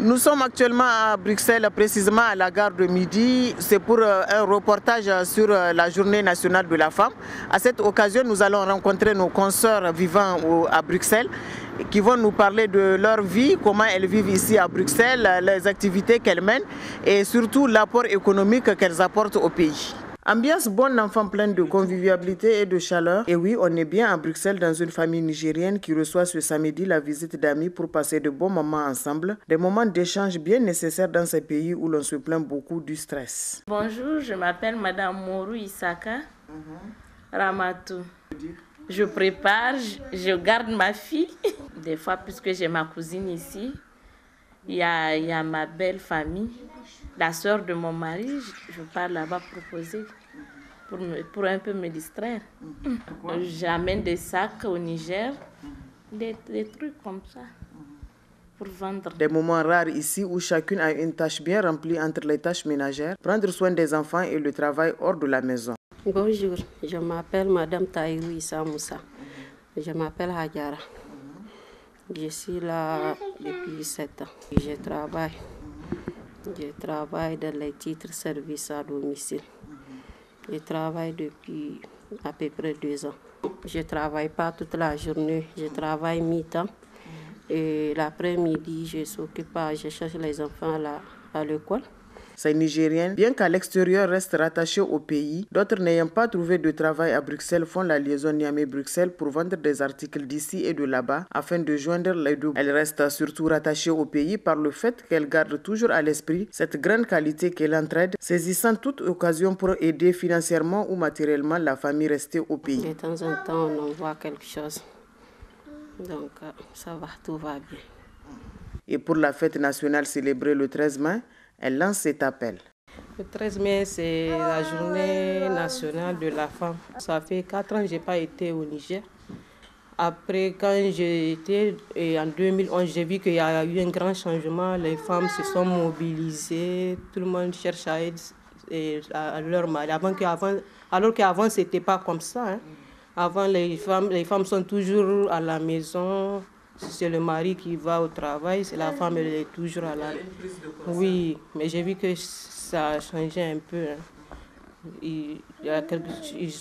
Nous sommes actuellement à Bruxelles, précisément à la gare de Midi. C'est pour un reportage sur la Journée nationale de la femme. À cette occasion, nous allons rencontrer nos consoeurs vivant à Bruxelles qui vont nous parler de leur vie, comment elles vivent ici à Bruxelles, les activités qu'elles mènent et surtout l'apport économique qu'elles apportent au pays. Ambiance bonne enfant pleine de convivialité et de chaleur. Et oui, on est bien à Bruxelles dans une famille nigérienne qui reçoit ce samedi la visite d'amis pour passer de bons moments ensemble. Des moments d'échange bien nécessaires dans ces pays où l'on se plaint beaucoup du stress. Bonjour, je m'appelle Madame Mourou Isaka Ramatou. Je prépare, je garde ma fille. Des fois, puisque j'ai ma cousine ici, il y a ma belle famille. La sœur de mon mari, je pars là-bas proposer pour un peu me distraire. J'amène des sacs au Niger, des trucs comme ça pour vendre. Des moments rares ici où chacune a une tâche bien remplie entre les tâches ménagères, prendre soin des enfants et le travail hors de la maison. Bonjour, je m'appelle Madame Taïrou Issa Moussa. Je m'appelle Hadjara. Je suis là depuis 7 ans. Je travaille dans les titres services à domicile. Je travaille depuis à peu près 2 ans. Je ne travaille pas toute la journée, je travaille mi-temps. Et l'après-midi, je cherche les enfants à l'école. Ces Nigériennes, bien qu'à l'extérieur restent rattachées au pays, d'autres n'ayant pas trouvé de travail à Bruxelles font la liaison Niamey-Bruxelles pour vendre des articles d'ici et de là-bas afin de joindre les deux. Elles restent surtout rattachées au pays par le fait qu'elles gardent toujours à l'esprit cette grande qualité qu'est l'entraide, saisissant toute occasion pour aider financièrement ou matériellement la famille restée au pays. De temps en temps, on envoie quelque chose. Donc, ça va, tout va bien. Et pour la fête nationale célébrée le 13 mai, elle lance cet appel. Le 13 mai, c'est la journée nationale de la femme. Ça fait 4 ans que je n'ai pas été au Niger. Après, quand j'ai été en 2011, j'ai vu qu'il y a eu un grand changement. Les femmes se sont mobilisées, tout le monde cherche à aider à leur mari. Alors qu'avant, ce n'était pas comme ça. Avant, les femmes sont toujours à la maison. C'est le mari qui va au travail, c'est la femme, elle est toujours à la... Oui, mais j'ai vu que ça a changé un peu. Ils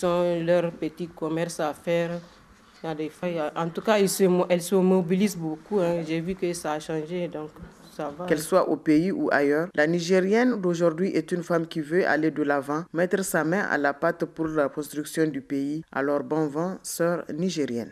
ont leur petit commerce à faire. Il y a des filles, en tout cas, elles se mobilisent beaucoup. J'ai vu que ça a changé, donc ça va. Qu'elle soit au pays ou ailleurs, la Nigérienne d'aujourd'hui est une femme qui veut aller de l'avant, mettre sa main à la pâte pour la construction du pays. Alors bon vent, sœur nigérienne.